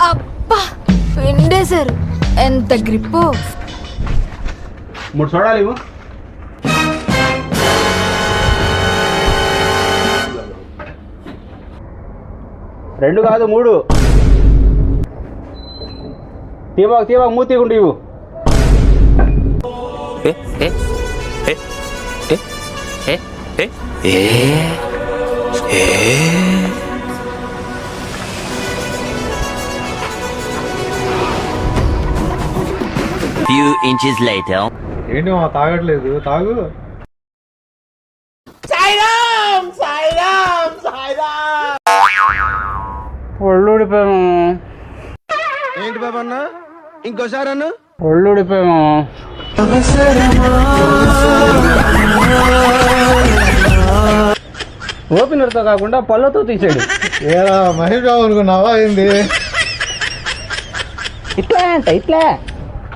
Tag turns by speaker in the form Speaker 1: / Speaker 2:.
Speaker 1: అబ్బా పిండేశారు. ఎంత గ్రిప్పు.
Speaker 2: 3 సోడాలు ఇవ్వు. రెండు కాదు 3. తీబాకు మూతిగుండి ఇవ్వు.
Speaker 3: Few inches later.
Speaker 4: ఏంటి మా తాగట్లేదు, తాగు.
Speaker 2: ఒళ్ళు ఊడిపోయాము.
Speaker 5: ఏంటి బాబా అన్న, ఇంకోసారి అన్న.
Speaker 2: ఒళ్ళు ఊడిపోయాము. ఓపెనర్తో కాకుండా పళ్ళతో తీసాడు.
Speaker 4: ఏరా మహేష్ బాబు అనుకున్నావా ఏంది?
Speaker 2: ఇట్లా